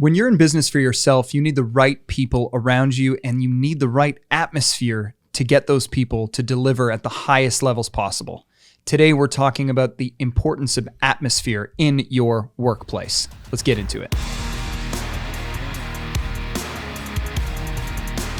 When you're in business for yourself, you need the right people around you and you need the right atmosphere to get those people to deliver at the highest levels possible. Today, we're talking about the importance of atmosphere in your workplace. Let's get into it.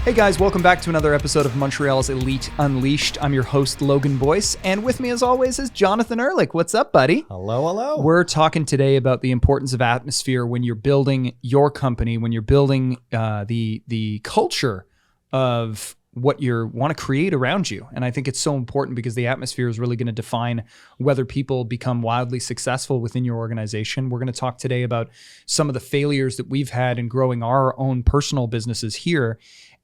Hey guys, welcome back to another episode of Montreal's Elite Unleashed. I'm your host, Logan Boyce, and with me as always is Jonathan Ehrlich. What's up, buddy? Hello. We're talking today about the importance of atmosphere when you're building your company, when you're building the culture of what you want to create around you. And I think it's so important because the atmosphere is really going to define whether people become wildly successful within your organization. We're going to talk today about some of the failures that we've had in growing our own personal businesses here,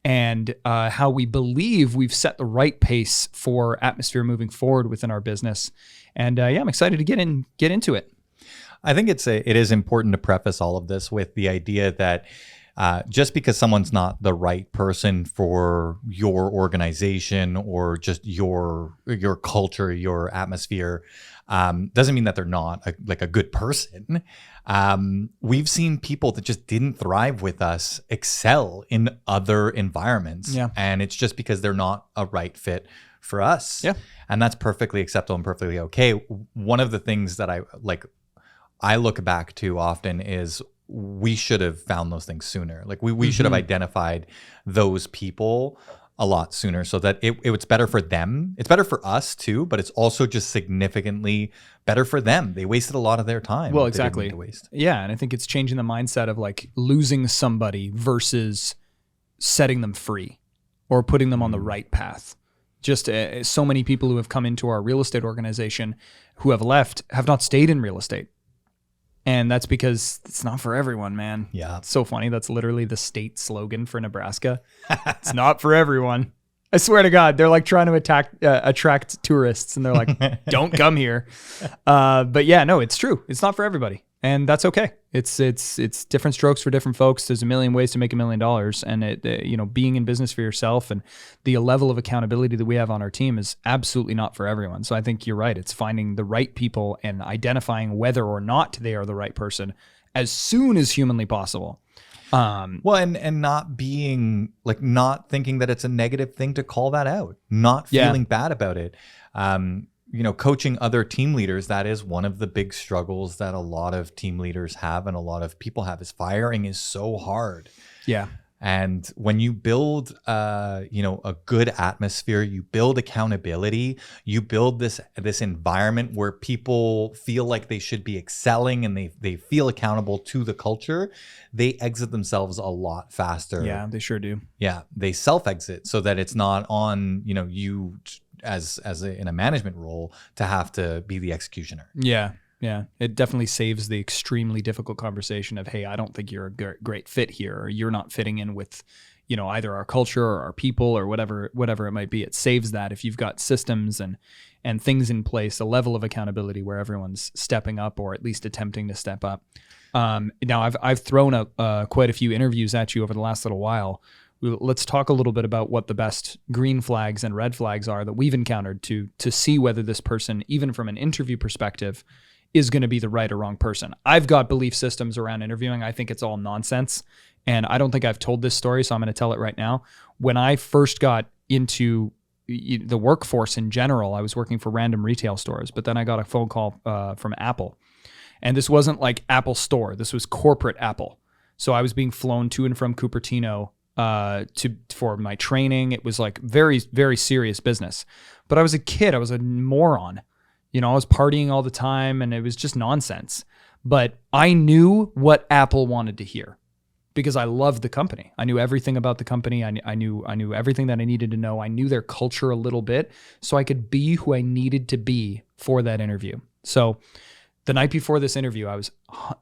and how we believe we've set the right pace for atmosphere moving forward within our business. And I'm excited to get into it. I think it is important to preface all of this with the idea that just because someone's not the right person for your organization or just your culture, your atmosphere, doesn't mean that they're not a good person. We've seen people that just didn't thrive with us excel in other environments. Yeah. And it's just because they're not a right fit for us. Yeah. And that's perfectly acceptable and perfectly okay. One of the things that I look back to often is we should have found those things sooner. Like we should have identified those people a lot sooner so that it's better for them. It's better for us too, but it's also just significantly better for them. They wasted a lot of their time. Well, exactly. They didn't need to waste. Yeah. And I think it's changing the mindset of like losing somebody versus setting them free or putting them on the right path. Just so many people who have come into our real estate organization who have left have not stayed in real estate. And that's because it's not for everyone, man. Yeah. It's so funny. That's literally the state slogan for Nebraska. It's not for everyone. I swear to God, they're like trying to attract tourists and they're like, don't come here. But yeah, no, it's true. It's not for everybody. And that's okay. It's different strokes for different folks. There's a million ways to make $1 million. And being in business for yourself and the level of accountability that we have on our team is absolutely not for everyone. So I think you're right. It's finding the right people and identifying whether or not they are the right person as soon as humanly possible. Well, and not being not thinking that it's a negative thing to call that out, not feeling bad about it. Coaching other team leaders, that is one of the big struggles that a lot of team leaders have and a lot of people have, is firing is so hard. Yeah. And when you build, a good atmosphere, you build accountability, you build this environment where people feel like they should be excelling and they feel accountable to the culture, they exit themselves a lot faster. Yeah, they sure do. Yeah, they self-exit so that it's not on, you in a management role to have to be the executioner. Yeah. Yeah, it definitely saves the extremely difficult conversation of, hey, I don't think you're a great fit here, or you're not fitting in with, either our culture or our people or whatever it might be. It saves that if you've got systems and things in place, a level of accountability where everyone's stepping up or at least attempting to step up. Now, I've thrown quite a few interviews at you over the last little while. Let's talk a little bit about what the best green flags and red flags are that we've encountered to see whether this person, even from an interview perspective, is going to be the right or wrong person. I've got belief systems around interviewing. I think it's all nonsense. And I don't think I've told this story, so I'm going to tell it right now. When I first got into the workforce in general, I was working for random retail stores, but then I got a phone call from Apple. And this wasn't like Apple Store. This was corporate Apple. So I was being flown to and from Cupertino for my training. It was like very, very serious business. But I was a kid. I was a moron. I was partying all the time and it was just nonsense. But I knew what Apple wanted to hear because I loved the company. I knew everything about the company. I knew everything that I needed to know. I knew their culture a little bit so I could be who I needed to be for that interview. So the night before this interview,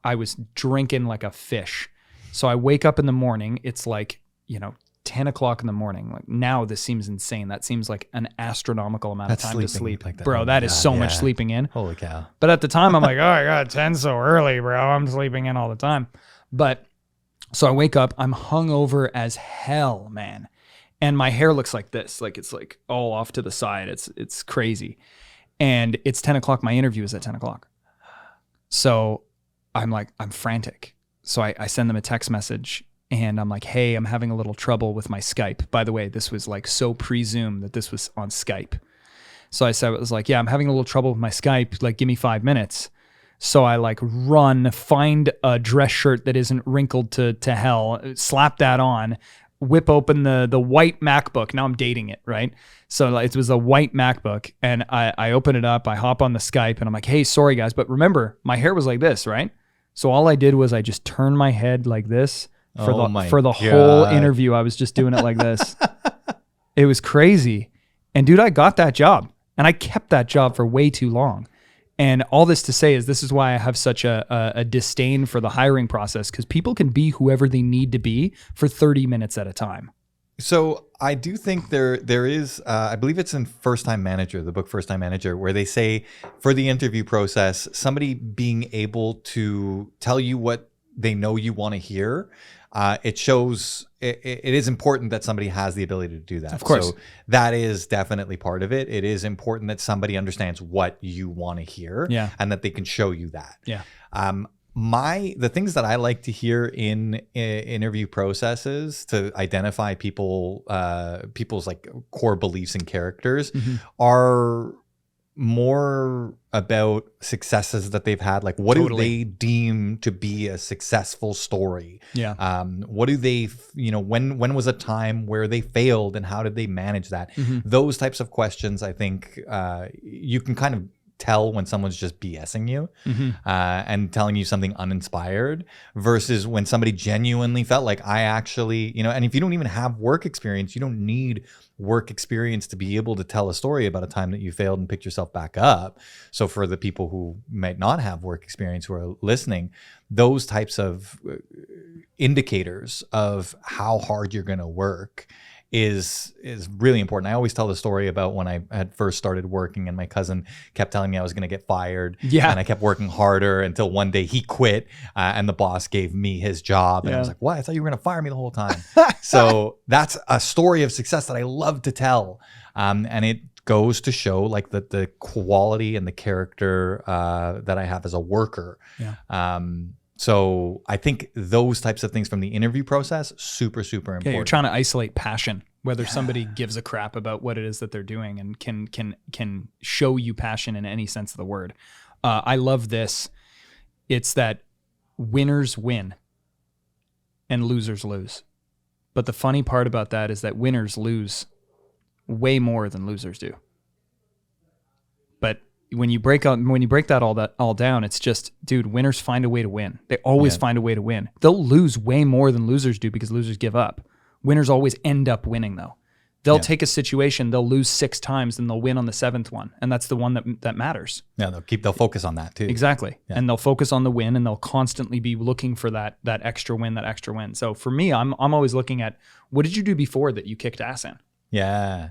I was drinking like a fish. So I wake up in the morning. It's like, 10 o'clock in the morning. Like now this seems insane. That seems like an astronomical amount of time to sleep. Like that. Bro, that is so much sleeping in. Holy cow. But at the time I'm like, oh my God, 10 so early, bro. I'm sleeping in all the time. But so I wake up, I'm hungover as hell, man. And my hair looks like this. Like it's like all off to the side. It's crazy. And it's 10 o'clock. My interview is at 10 o'clock. So I'm frantic. So I send them a text message and I'm like, hey, I'm having a little trouble with my Skype. By the way, this was like so pre-Zoom that this was on Skype. So I was like, yeah, I'm having a little trouble with my Skype. Like, give me 5 minutes. So I like run, find a dress shirt that isn't wrinkled to hell, slap that on, whip open the white MacBook. Now I'm dating it, right? So it was a white MacBook, and I open it up, I hop on the Skype, and I'm like, hey, sorry guys, but remember, my hair was like this, right? So all I did was I just turned my head like this for the whole interview. I was just doing it like this. It was crazy. And dude, I got that job, and I kept that job for way too long. And all this to say is this is why I have such a disdain for the hiring process, because people can be whoever they need to be for 30 minutes at a time. So I do think there is, I believe it's in First Time Manager, the book First Time Manager, where they say for the interview process, somebody being able to tell you what they know you want to hear, it shows it is important that somebody has the ability to do that. Of course. So that is definitely part of it. It is important that somebody understands what you want to hear, and that they can show you that. Yeah. The things that I like to hear in interview processes to identify people's like core beliefs and characters are more about successes that they've had. Like, what do they deem to be a successful story? Yeah. What do they, when was a time where they failed and how did they manage that? Those types of questions, I think you can kind of tell when someone's just BSing you and telling you something uninspired, versus when somebody genuinely felt like, I actually, and if you don't even have work experience, you don't need work experience to be able to tell a story about a time that you failed and picked yourself back up. So for the people who might not have work experience who are listening, those types of indicators of how hard you're going to work is really important. I always tell the story about when I had first started working and my cousin kept telling me I was going to get fired. Yeah. And I kept working harder until one day he quit and the boss gave me his job. And I was like, what? I thought you were going to fire me the whole time. So that's a story of success that I love to tell. And it goes to show like the quality and the character that I have as a worker. Yeah. So I think those types of things from the interview process, super, super important. Yeah, you're trying to isolate passion, whether somebody gives a crap about what it is that they're doing and can show you passion in any sense of the word. I love this. It's that winners win and losers lose. But the funny part about that is that winners lose way more than losers do. But when you break that all down, it's just, dude, winners find a way to win. They always find a way to win. They'll lose way more than losers do because losers give up. Winners always end up winning though. They'll take a situation, they'll lose 6 times, and they'll win on the 7th one. And that's the one that matters. Yeah, they'll focus on that too. Exactly. Yeah. And they'll focus on the win, and they'll constantly be looking for that extra win. So for me, I'm always looking at, what did you do before that you kicked ass in? Yeah.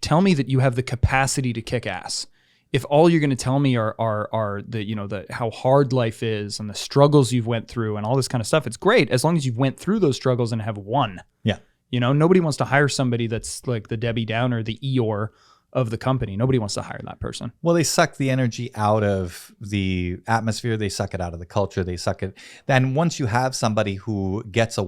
Tell me that you have the capacity to kick ass. If all you're going to tell me are the how hard life is and the struggles you've went through and all this kind of stuff, it's great as long as you've went through those struggles and have won. Yeah. Nobody wants to hire somebody that's like the Debbie Downer, the Eeyore of the company. Nobody wants to hire that person. Well, they suck the energy out of the atmosphere. They suck it out of the culture. They suck it. Then once you have somebody who gets the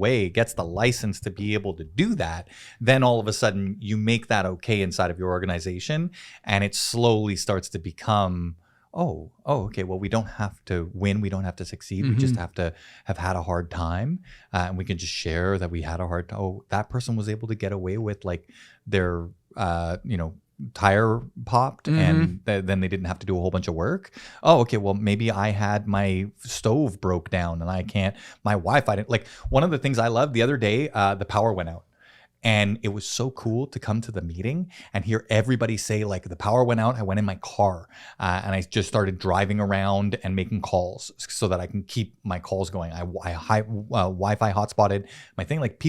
license to be able to do that, then all of a sudden you make that okay inside of your organization, and it slowly starts to become, okay, well, we don't have to win. We don't have to succeed. We just have to have had a hard time. And we can just share that we had a hard time. Oh, that person was able to get away with like their, tire popped and then they didn't have to do a whole bunch of work. Oh, okay. Well, maybe I had my stove broke down and my Wi-Fi didn't, like, one of the things I loved the other day, the power went out. And it was so cool to come to the meeting and hear everybody say, like, the power went out. I went in my car and I just started driving around and making calls so that I can keep my calls going. I Wi-Fi hotspotted my thing. Like,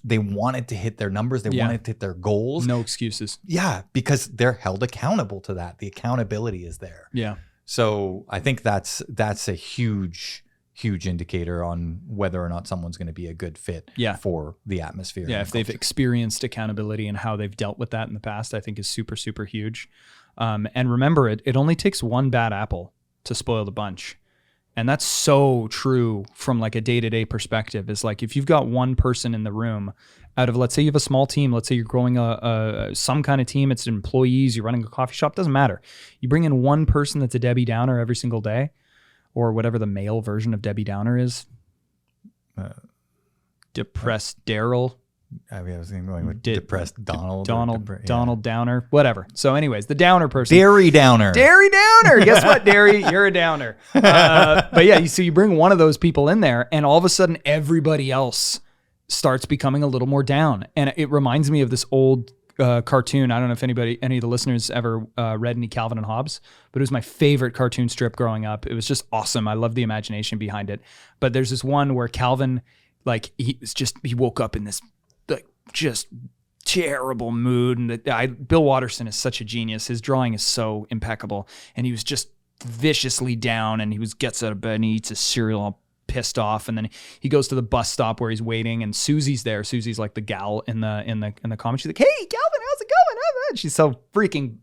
they wanted to hit their numbers. They wanted to hit their goals. No excuses. Yeah, because they're held accountable to that. The accountability is there. Yeah. So I think that's a huge indicator on whether or not someone's going to be a good fit for the atmosphere. Yeah, if they've experienced accountability and how they've dealt with that in the past, I think is super, super huge. And remember, it only takes one bad apple to spoil the bunch. And that's so true from like a day-to-day perspective. Is like if you've got one person in the room out of, let's say you have a small team, let's say you're growing some kind of team, it's employees, you're running a coffee shop, doesn't matter. You bring in one person that's a Debbie Downer every single day, or whatever the male version of Debbie Downer is. Depressed Daryl. I was going with depressed Donald. Donald Downer, whatever. So anyways, the downer person. Dairy Downer. Guess what, Dairy? You're a downer. But yeah, so you bring one of those people in there and all of a sudden everybody else starts becoming a little more down. And it reminds me of this old cartoon. I don't know if any of the listeners ever read any Calvin and Hobbes, but it was my favorite cartoon strip growing up. It was just awesome. I love the imagination behind it. But there's this one where Calvin, like he woke up in this like just terrible mood, and Bill Watterson is such a genius. His drawing is so impeccable, and he was just viciously down, and gets out of bed and he eats his cereal all pissed off, and then he goes to the bus stop where he's waiting, and Susie's there. Susie's like the gal in the comic. She's like, "Hey, Calvin, how's it going?" She's so freaking,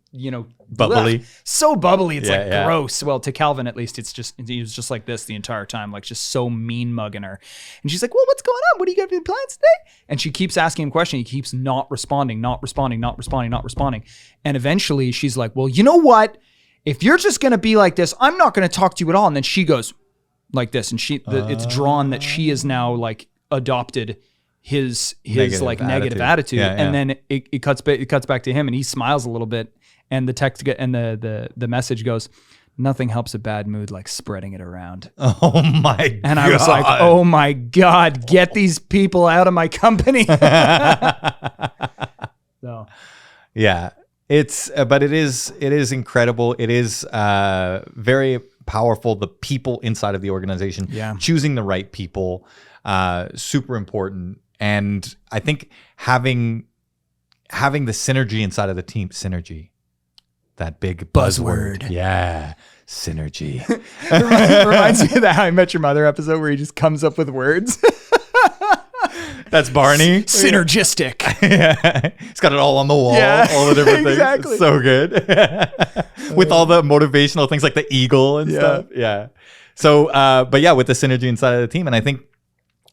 bubbly. So bubbly. It's Yeah. gross. Well, to Calvin, at least, he was just like this the entire time, like just so mean mugging her. And she's like, "Well, what's going on? What are you going to be playing today?" And she keeps asking him questions. He keeps not responding. And eventually she's like, "Well, you know what? If you're just going to be like this, I'm not going to talk to you at all." And then she goes like this, and it's drawn that she is now like adopted his negative attitude. Yeah. And then it cuts back to him, and he smiles a little bit, and the text and the message goes, "Nothing helps a bad mood like spreading it around." Oh my God. And I was like, "Oh my God, get these people out of my company." So yeah, but it is incredible. It is very powerful. The people inside of the organization, choosing the right people, super important. And I think having the synergy inside of the team, that big buzzword. Yeah. Synergy. Reminds me of that How I Met Your Mother episode where he just comes up with words. That's Barney. Synergistic. Yeah. He's got it all on the wall, all the different things. Exactly. It's so good. With all the motivational things like the eagle and stuff. Yeah. So, but yeah, with the synergy inside of the team. And I think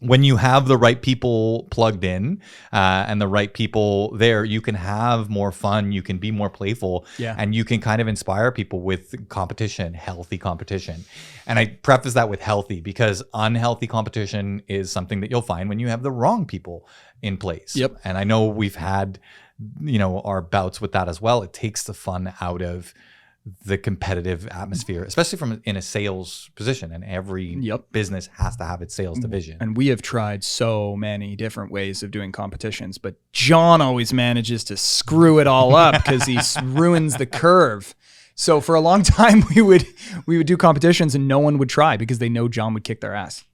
when you have the right people plugged in and the right people there, you can have more fun, you can be more playful, and you can kind of inspire people with competition, healthy competition. And I preface that with healthy because unhealthy competition is something that you'll find when you have the wrong people in place. Yep. And I know we've had, our bouts with that as well. It takes the fun out of the competitive atmosphere, especially from in a sales position, and every business has to have its sales division. And we have tried so many different ways of doing competitions, but John always manages to screw it all up because he ruins the curve. So for a long time, we would do competitions and no one would try because they know John would kick their ass.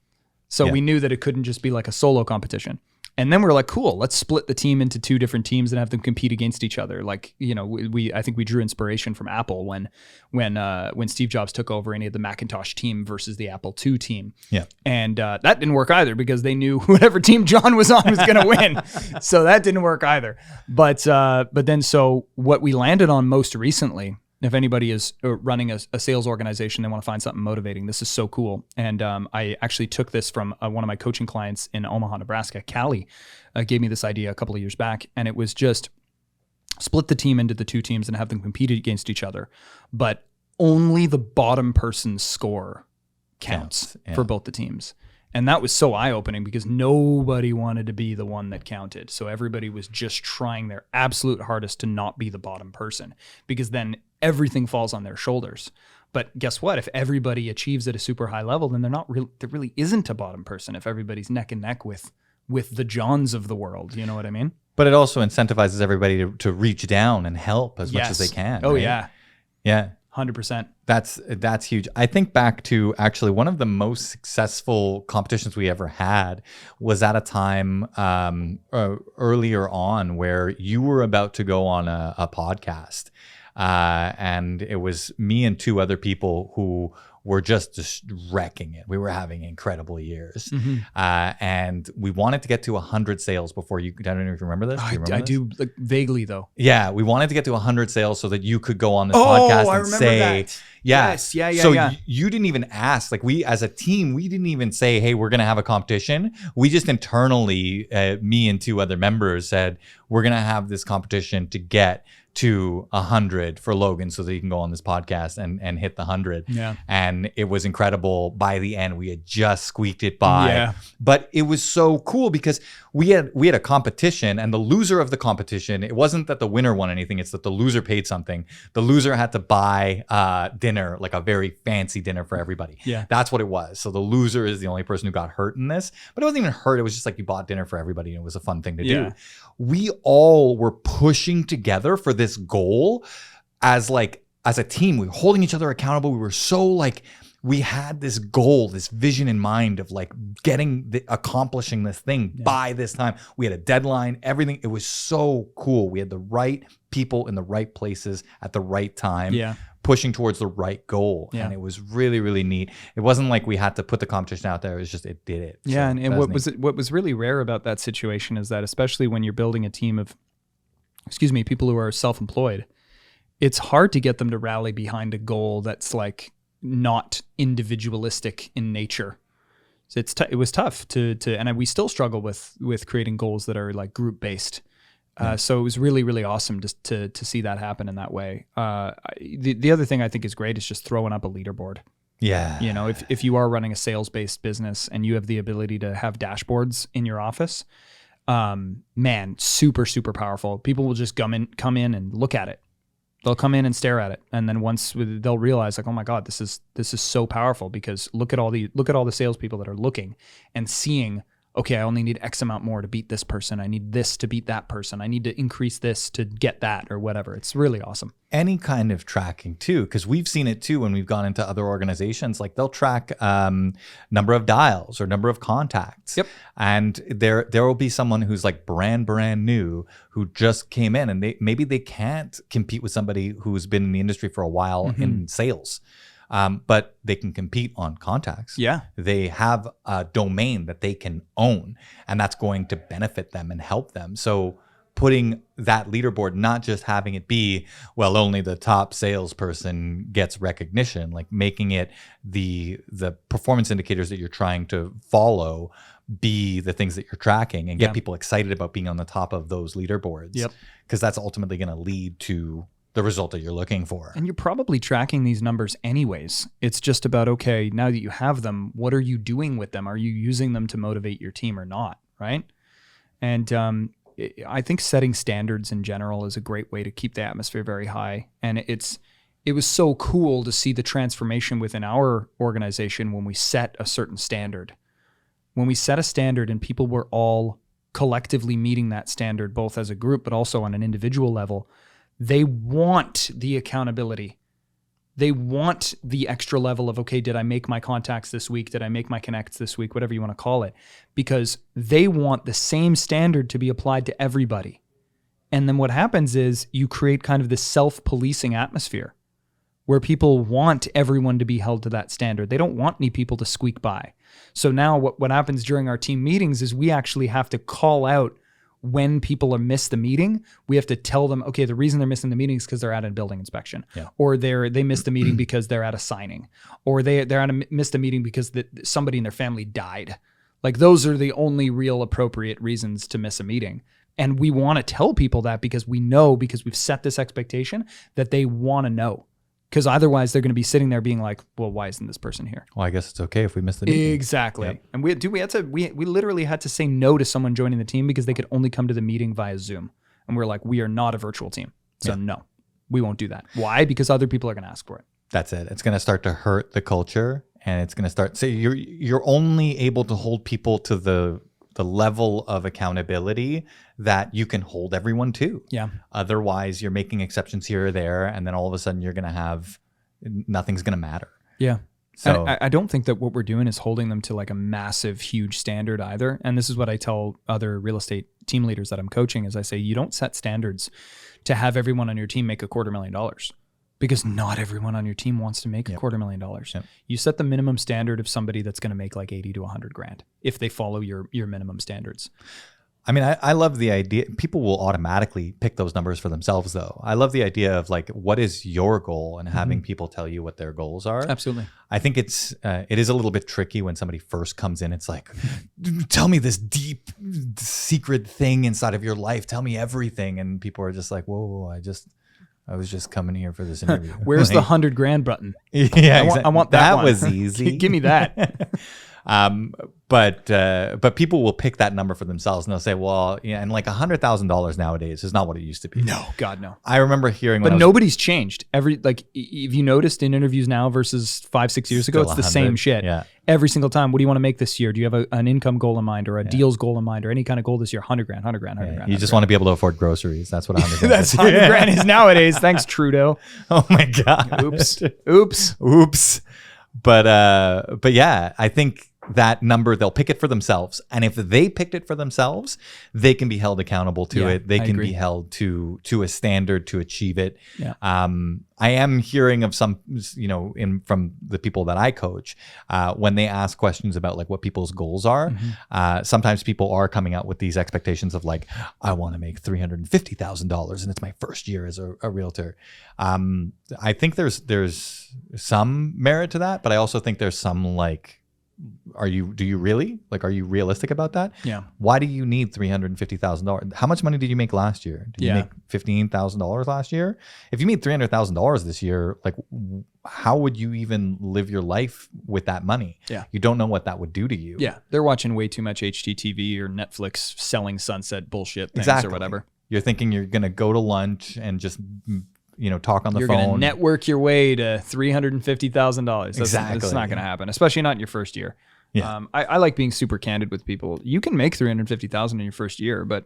So we knew that it couldn't just be like a solo competition. And then we're like, cool, let's split the team into two different teams and have them compete against each other. Like, I think we drew inspiration from Apple when Steve Jobs took over and he had the Macintosh team versus the Apple II team. Yeah. And that didn't work either because they knew whatever team John was on was going to win. So that didn't work either. But then so what we landed on most recently, if anybody is running a sales organization, they want to find something motivating, this is so cool. And I actually took this from one of my coaching clients in Omaha, Nebraska. Callie gave me this idea a couple of years back, and it was just split the team into the two teams and have them compete against each other. But only the bottom person's score counts for both the teams. And that was so eye-opening because nobody wanted to be the one that counted. So everybody was just trying their absolute hardest to not be the bottom person because then everything falls on their shoulders. But guess what? If everybody achieves at a super high level, then there really isn't a bottom person if everybody's neck and neck with the Johns of the world. You know what I mean? But it also incentivizes everybody to reach down and help as much as they can. Oh, right? yeah. Yeah. 100%. That's huge. I think back to actually one of the most successful competitions we ever had was at a time earlier on where you were about to go on a podcast. And it was me and two other people who were just wrecking it. We were having incredible years. And we wanted to get to 100 sales before you, I don't know if you remember this. Do you remember I this? do, like, vaguely though. Yeah, we wanted to get to 100 sales so that you could go on this podcast and say, that. yeah. Yes, yeah. So you didn't even ask. Like, we as a team, we didn't even say, hey, we're going to have a competition. We just internally, me and 2 other members said, we're going to have this competition to get to 100 for Logan so that he can go on this podcast and hit the 100. Yeah. And it was incredible. By the end, we had just squeaked it by. Yeah. But it was so cool because we had a competition, and the loser of the competition, it wasn't that the winner won anything, it's that the loser paid something. The loser had to buy dinner, like a very fancy dinner for everybody. Yeah. That's what it was. So the loser is the only person who got hurt in this. But it wasn't even hurt. It was just like you bought dinner for everybody, and it was a fun thing to do. We all were pushing together for this goal as a team. We were holding each other accountable. We were so like, we had this goal, this vision in mind of like accomplishing this thing by this time. We had a deadline, everything. It was so cool. We had the right people in the right places at the right time, pushing towards the right goal. And it was really, really neat. It wasn't like we had to put the competition out there. It was just, it did it. Yeah. So and what was really rare about that situation is that, especially when you're building a team of, people who are self-employed, it's hard to get them to rally behind a goal that's like not individualistic in nature. So it was tough to and we still struggle with creating goals that are like group based. So it was really, really awesome just to see that happen in that way. The other thing I think is great is just throwing up a leaderboard. Yeah. You know, if you are running a sales-based business and you have the ability to have dashboards in your office, man, super, super powerful. People will just come in and look at it. They'll come in and stare at it, and then once they'll realize, like, oh my God, this is so powerful, because look at all the salespeople that are looking and seeing, okay, I only need X amount more to beat this person. I need this to beat that person. I need to increase this to get that, or whatever. It's really awesome. Any kind of tracking too, because we've seen it too when we've gone into other organizations. Like, they'll track number of dials or number of contacts. Yep. And there will be someone who's like brand new who just came in, and maybe they can't compete with somebody who's been in the industry for a while in sales. But they can compete on contacts. Yeah. They have a domain that they can own, and that's going to benefit them and help them. So putting that leaderboard, not just having it be, well, only the top salesperson gets recognition, like making it the performance indicators that you're trying to follow be the things that you're tracking, and get people excited about being on the top of those leaderboards. Yep. Because that's ultimately going to lead to the result that you're looking for. And you're probably tracking these numbers anyways. It's just about, okay, now that you have them, what are you doing with them? Are you using them to motivate your team or not? Right. And I think setting standards in general is a great way to keep the atmosphere very high. And it was so cool to see the transformation within our organization when we set a certain standard. When we set a standard and people were all collectively meeting that standard, both as a group, but also on an individual level, they want the accountability. They want the extra level of, okay, did I make my contacts this week? Did I make my connects this week? Whatever you want to call it. Because they want the same standard to be applied to everybody. And then what happens is you create kind of this self-policing atmosphere where people want everyone to be held to that standard. They don't want any people to squeak by. So now what happens during our team meetings is we actually have to call out when people are missed the meeting. We have to tell them, okay, the reason they're missing the meeting is because they're at a building inspection, or they missed the meeting because they're at a signing, or they're missed a meeting because somebody in their family died. Like, those are the only real appropriate reasons to miss a meeting. And we want to tell people that because we've set this expectation that they want to know. Because otherwise they're going to be sitting there being like, well, why isn't this person here? Well, I guess it's okay if we miss the meeting. Exactly. Yep. And we literally had to say no to someone joining the team because they could only come to the meeting via Zoom. And we're like, we are not a virtual team. So no, we won't do that. Why? Because other people are going to ask for it. That's it. It's going to start to hurt the culture, and it's going to start. So you're only able to hold people to the level of accountability that you can hold everyone to. Yeah. Otherwise, you're making exceptions here or there, and then all of a sudden you're going to have nothing's going to matter. Yeah. So I don't think that what we're doing is holding them to like a massive, huge standard either. And this is what I tell other real estate team leaders that I'm coaching is I say, you don't set standards to have everyone on your team make $250,000. Because not everyone on your team wants to make $250,000. Yep. You set the minimum standard of somebody that's going to make like 80 to 100 grand if they follow your minimum standards. I mean, I love the idea. People will automatically pick those numbers for themselves, though. I love the idea of like, what is your goal, and having people tell you what their goals are. Absolutely. I think it is a little bit tricky when somebody first comes in. It's like, tell me this deep secret thing inside of your life. Tell me everything. And people are just like, whoa, I was just coming here for this interview. Where's the 100 grand button? Yeah, I want that one. Was easy. Give me that. But people will pick that number for themselves, and they'll say, well, yeah, and like $100,000 nowadays is not what it used to be. No, God, no. I remember hearing, but nobody's changed. If you noticed in interviews now versus 5-6 years ago, it's the same shit. Yeah. Every single time. What do you want to make this year? Do you have an income goal in mind, or a deals goal in mind, or any kind of goal this year? 100 grand, 100 grand, 100 grand. You just want to be able to afford groceries. That's what 100 grand That's is. 100 grand is nowadays. Thanks, Trudeau. Oh my God. Oops. But yeah, I think that number, they'll pick it for themselves. And if they picked it for themselves, they can be held accountable to it. They can be held to a standard to achieve it. Yeah. I am hearing of some, from the people that I coach, when they ask questions about like what people's goals are, sometimes people are coming out with these expectations of like, I want to make $350,000 and it's my first year as a realtor. I think there's some merit to that, but I also think there's some like, are you realistic about that? Yeah. Why do you need $350,000? How much money did you make last year? Did you make $15,000 last year? If you made $300,000 this year, like how would you even live your life with that money? Yeah. You don't know what that would do to you. Yeah. They're watching way too much HGTV or Netflix selling sunset bullshit things or whatever. You're thinking you're going to go to lunch and just talk on the phone. You're going to network your way to $350,000. Exactly. That's not going to happen, especially not in your first year. Yeah. I like being super candid with people. You can make $350,000 in your first year, but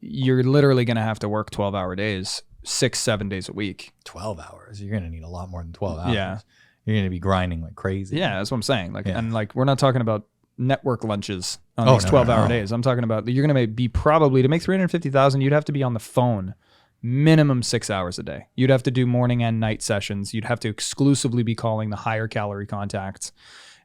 you're literally going to have to work 12-hour days, 6-7 days a week. 12 hours. You're going to need a lot more than 12 hours. Yeah. You're going to be grinding like crazy. Yeah, that's what I'm saying. And we're not talking about network lunches on these 12-hour days. I'm talking about you're going to be probably, to make $350,000, you'd have to be on the phone minimum 6 hours a day. You'd have to do morning and night sessions. You'd have to exclusively be calling the higher calorie contacts,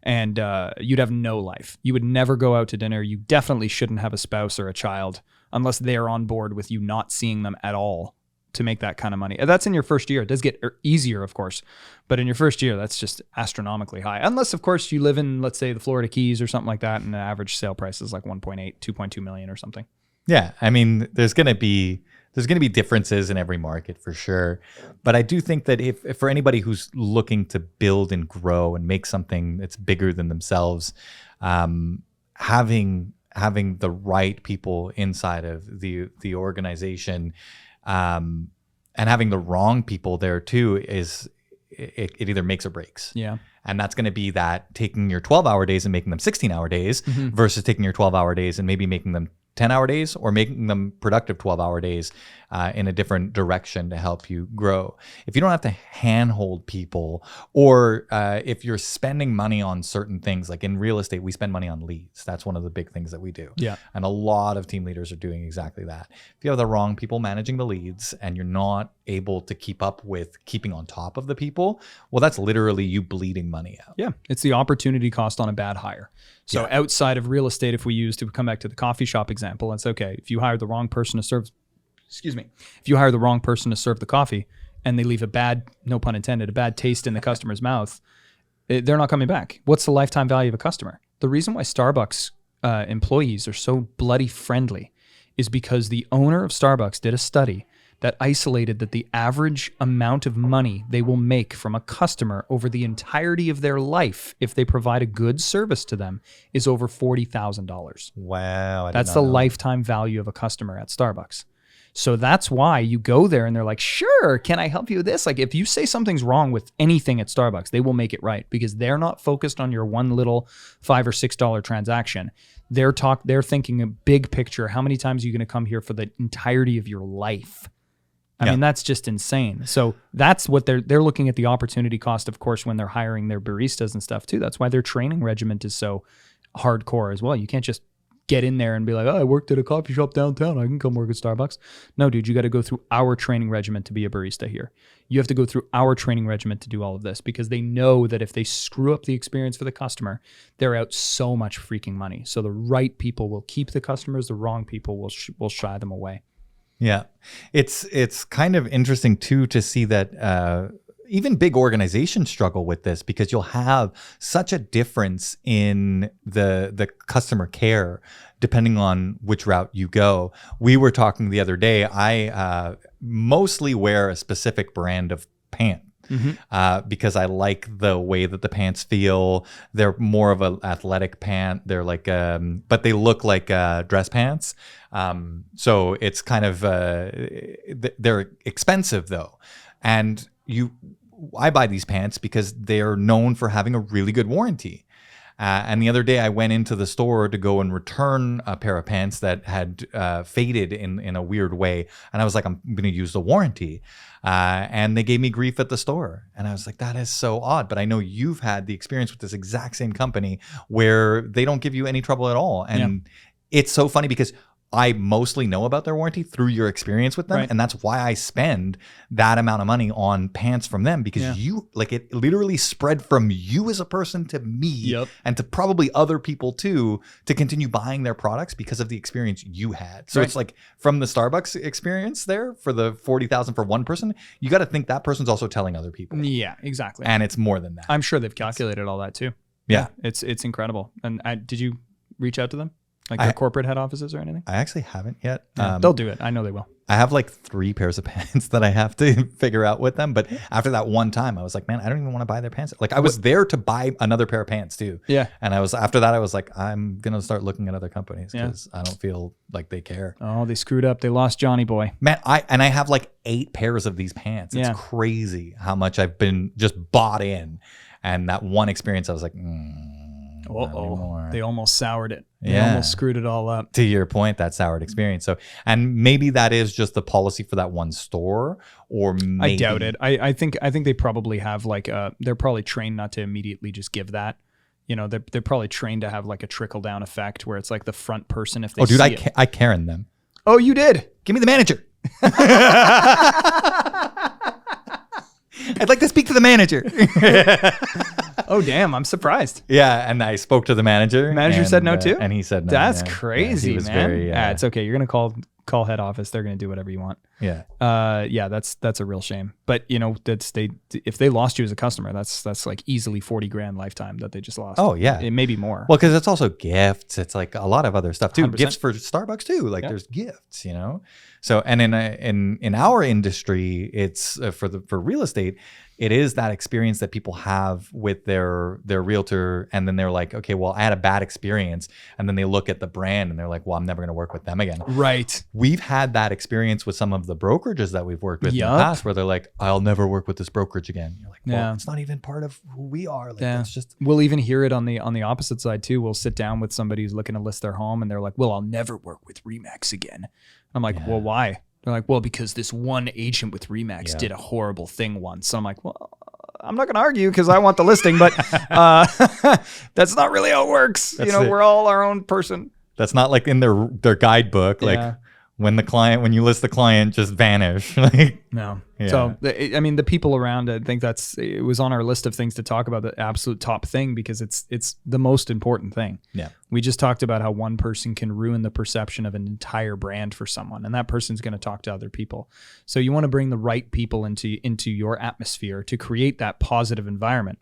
and you'd have no life. You would never go out to dinner. You definitely shouldn't have a spouse or a child unless they're on board with you not seeing them at all to make that kind of money. That's in your first year. It does get easier, of course, but in your first year, that's just astronomically high. Unless, of course, you live in, let's say, the Florida Keys or something like that, and the average sale price is like 1.8, 2.2 million or something. Yeah, I mean, there's going to be differences in every market for sure. But I do think that if for anybody who's looking to build and grow and make something that's bigger than themselves, having the right people inside of the organization, and having the wrong people there too is it either makes or breaks. Yeah. And that's going to be that taking your 12-hour days and making them 16-hour days versus taking your 12-hour days and maybe making them 10-hour days, or making them productive 12-hour days in a different direction to help you grow. If you don't have to handhold people, or if you're spending money on certain things, like in real estate, we spend money on leads. That's one of the big things that we do. Yeah. And a lot of team leaders are doing exactly that. If you have the wrong people managing the leads and you're not able to keep up with keeping on top of the people, well, that's literally you bleeding money out. Yeah. It's the opportunity cost on a bad hire. So outside of real estate, if we use to come back to the coffee shop example, it's okay. If you hire the wrong person to serve, if you hire the wrong person to serve the coffee and they leave a bad, no pun intended, a bad taste in the customer's mouth, they're not coming back. What's the lifetime value of a customer? The reason why Starbucks employees are so bloody friendly is because the owner of Starbucks did a study that isolated that the average amount of money they will make from a customer over the entirety of their life, if they provide a good service to them, is over $40,000. Wow. That's the lifetime value of a customer at Starbucks. So that's why you go there and they're like, sure, can I help you with this? Like if you say something's wrong with anything at Starbucks, they will make it right because they're not focused on your one little $5 or $6 transaction. They're thinking a big picture. How many times are you going to come here for the entirety of your life? I mean, that's just insane. So that's what they're looking at, the opportunity cost, of course, when they're hiring their baristas and stuff too. That's why their training regiment is so hardcore as well. You can't just get in there and be like, oh, I worked at a coffee shop downtown, I can come work at Starbucks. No, dude, you got to go through our training regimen to be a barista here. You have to go through our training regimen to do all of this, because they know that if they screw up the experience for the customer, they're out so much freaking money. So the right people will keep the customers, the wrong people will shy them away. Yeah. It's kind of interesting too to see that even big organizations struggle with this, because you'll have such a difference in the customer care depending on which route you go. We were talking the other day, I mostly wear a specific brand of pant. Because I like the way that the pants feel. They're more of an athletic pant. They're like, but they look like dress pants. So it's kind of, they're expensive though. And I buy these pants because they're known for having a really good warranty. And the other day I went into the store to go and return a pair of pants that had faded in a weird way. And I was like, I'm going to use the warranty. And they gave me grief at the store. And I was like, that is so odd. But I know you've had the experience with this exact same company where they don't give you any trouble at all. And it's so funny because I mostly know about their warranty through your experience with them. Right. And that's why I spend that amount of money on pants from them, because you like it literally spread from you as a person to me and to probably other people too, to continue buying their products because of the experience you had. So it's like from the Starbucks experience there for the 40,000 for one person, you got to think that person's also telling other people. Yeah, exactly. And it's more than that. I'm sure they've calculated all that too. Yeah. It's incredible. And did you reach out to them? Like their corporate head offices or anything? I actually haven't yet. Yeah, they'll do it. I know they will. I have like 3 pairs of pants that I have to figure out with them. But after that one time, I was like, man, I don't even want to buy their pants. Like I was there to buy another pair of pants too. Yeah. And after that, I was like, I'm going to start looking at other companies because I don't feel like they care. Oh, they screwed up. They lost Johnny Boy. Man, I have like 8 pairs of these pants. It's crazy how much I've been just bought in. And that one experience, I was like, they almost soured it. They almost screwed it all up. To your point, that soured experience. So, and maybe that is just the policy for that one store, or maybe I doubt it. I think they probably have like they're probably trained not to immediately just give that. You know, they're probably trained to have like a trickle down effect where it's like the front person if they I Karen them. Oh, you did? Give me the manager. I'd like to speak to the manager. Oh, damn. I'm surprised. Yeah. And I spoke to the manager. The manager said no too? And he said no. That's crazy, he was man. Very, it's okay. You're going to call head office. They're going to do whatever you want. Yeah. That's a real shame. But you know, if they lost you as a customer, that's like easily $40,000 lifetime that they just lost. Oh yeah. It may be more. Well, because it's also gifts. It's like a lot of other stuff too. 100%. Gifts for Starbucks too. Like there's gifts, you know? So, and in our industry, it's for real estate, it is that experience that people have with their realtor. And then they're like, okay, well, I had a bad experience. And then they look at the brand and they're like, well, I'm never going to work with them again. Right. We've had that experience with some of the brokerages that we've worked with in the past where they're like, I'll never work with this brokerage again. You're like, well, it's not even part of who we are. Like, it's just. We'll even hear it on the opposite side too. We'll sit down with somebody who's looking to list their home and they're like, well, I'll never work with Remax again. I'm like, well, why? They're like, well, because this one agent with Remax did a horrible thing once. So I'm like, well, I'm not going to argue because I want the listing, but that's not really how it works. We're all our own person. That's not like in their guidebook. Like when you list the client, just vanish. No. Yeah. So, I mean, the people around, I think it was on our list of things to talk about, the absolute top thing, because it's the most important thing. Yeah. We just talked about how one person can ruin the perception of an entire brand for someone, and that person's going to talk to other people. So you want to bring the right people into your atmosphere to create that positive environment.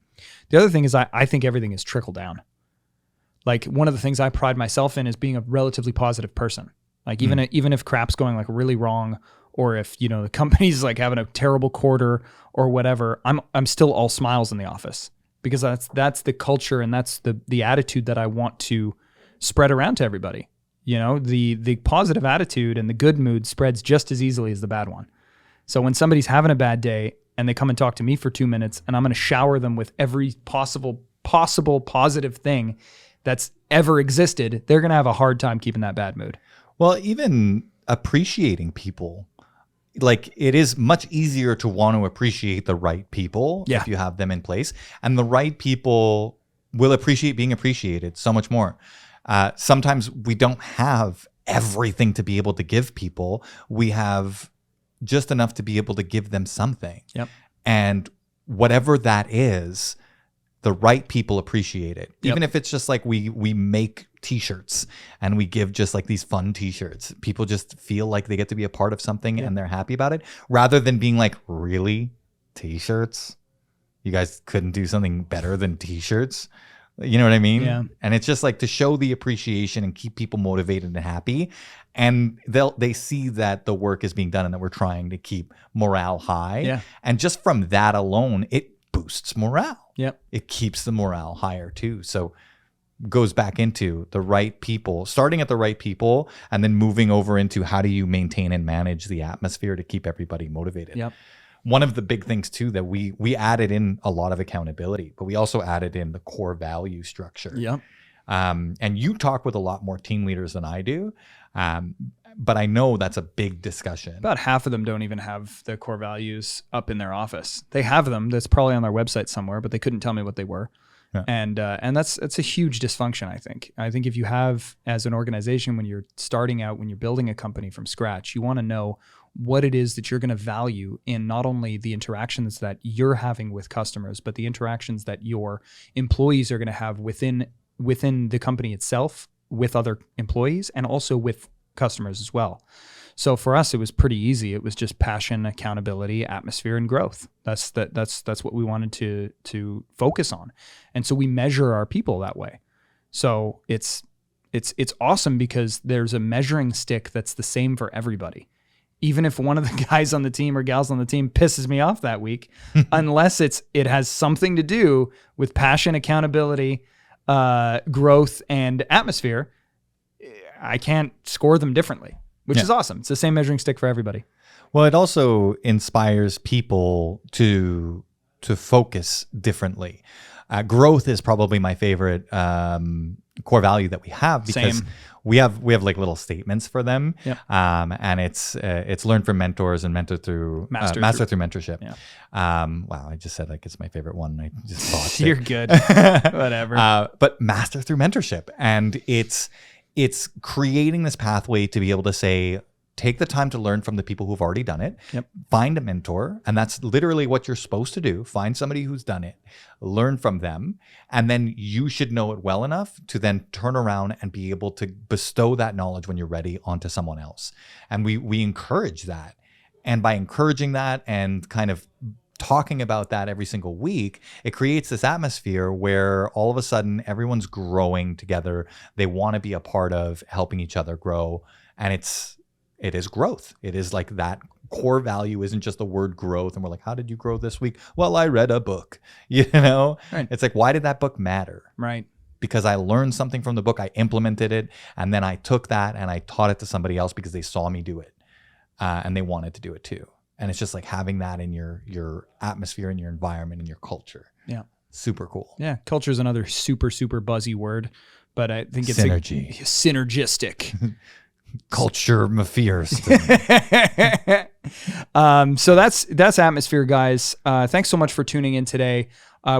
The other thing is I think everything is trickle down. Like one of the things I pride myself in is being a relatively positive person. Like even if crap's going like really wrong, or if the company's like having a terrible quarter or whatever, I'm still all smiles in the office, because that's the culture and that's the attitude that I want to spread around to everybody. The positive attitude and the good mood spreads just as easily as the bad one. So when somebody's having a bad day and they come and talk to me for 2 minutes, and I'm going to shower them with every possible positive thing that's ever existed, they're going to have a hard time keeping that bad mood. Well, even appreciating people, like it is much easier to want to appreciate the right people if you have them in place, and the right people will appreciate being appreciated so much more. Sometimes we don't have everything to be able to give people. We have just enough to be able to give them something. Yep. And whatever that is, the right people appreciate it. Yep. Even if it's just like we make t-shirts and we give just like these fun t-shirts. People just feel like they get to be a part of something and they're happy about it, rather than being like, really? T-shirts? You guys couldn't do something better than t-shirts? You know what I mean? Yeah. And it's just like to show the appreciation and keep people motivated and happy. And they see that the work is being done and that we're trying to keep morale high. Yeah. And just from that alone, it boosts morale. Yep. It keeps the morale higher too. So goes back into the right people, starting at the right people, and then moving over into how do you maintain and manage the atmosphere to keep everybody motivated. Yep. One of the big things too that we added in a lot of accountability, but we also added in the core value structure. Yep. And you talk with a lot more team leaders than I do. But I know that's a big discussion. About half of them don't even have the core values up in their office. They have them. That's probably on their website somewhere, but they couldn't tell me what they were. Yeah. And that's a huge dysfunction, I think. I think if you have, as an organization, when you're starting out, when you're building a company from scratch, you want to know what it is that you're going to value in not only the interactions that you're having with customers, but the interactions that your employees are going to have within the company itself, with other employees, and also with customers as well. So for us, it was pretty easy. It was just passion, accountability, atmosphere, and growth. That's what we wanted to focus on. And so we measure our people that way. So it's awesome because there's a measuring stick that's the same for everybody. Even if one of the guys on the team or gals on the team pisses me off that week, unless it has something to do with passion, accountability, growth, and atmosphere, I can't score them differently, which is awesome. It's the same measuring stick for everybody. Well, it also inspires people to focus differently. Growth is probably my favorite core value that we have, because we have like little statements for them. Yep. And it's learn from mentors and mentor through master through mentorship. Yeah. Wow, I just said like it's my favorite one. I just thought you're good. Whatever. But master through mentorship, and it's creating this pathway to be able to say, take the time to learn from the people who've already done it. Yep. Find a mentor. And that's literally what you're supposed to do. Find somebody who's done it, learn from them. And then you should know it well enough to then turn around and be able to bestow that knowledge when you're ready onto someone else. And we encourage that. And by encouraging that and kind of talking about that every single week, it creates this atmosphere where all of a sudden everyone's growing together. They want to be a part of helping each other grow. And it is growth. It is like that core value isn't just the word growth. And we're like, how did you grow this week? Well, I read a book, Right. It's like, why did that book matter? Right. Because I learned something from the book. I implemented it. And then I took that and I taught it to somebody else because they saw me do it. And they wanted to do it too. And it's just like having that in your atmosphere, in your environment, in your culture. Yeah. Super cool. Yeah. Culture is another super, super buzzy word, but I think it's synergistic. Culture McPherson. So that's atmosphere, guys. Thanks so much for tuning in today.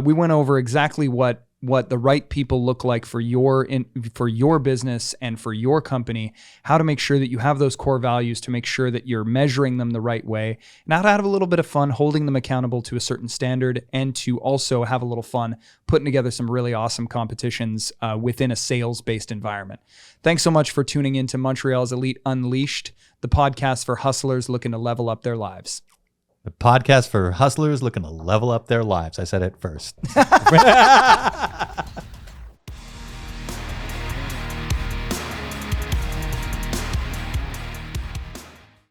We went over exactly what the right people look like for your business and for your company, how to make sure that you have those core values, to make sure that you're measuring them the right way, and how to have a little bit of fun holding them accountable to a certain standard, and to also have a little fun putting together some really awesome competitions within a sales-based environment. Thanks so much for tuning in to Montreal's Elite Unleashed, the podcast for hustlers looking to level up their lives. The podcast for hustlers looking to level up their lives. I said it first.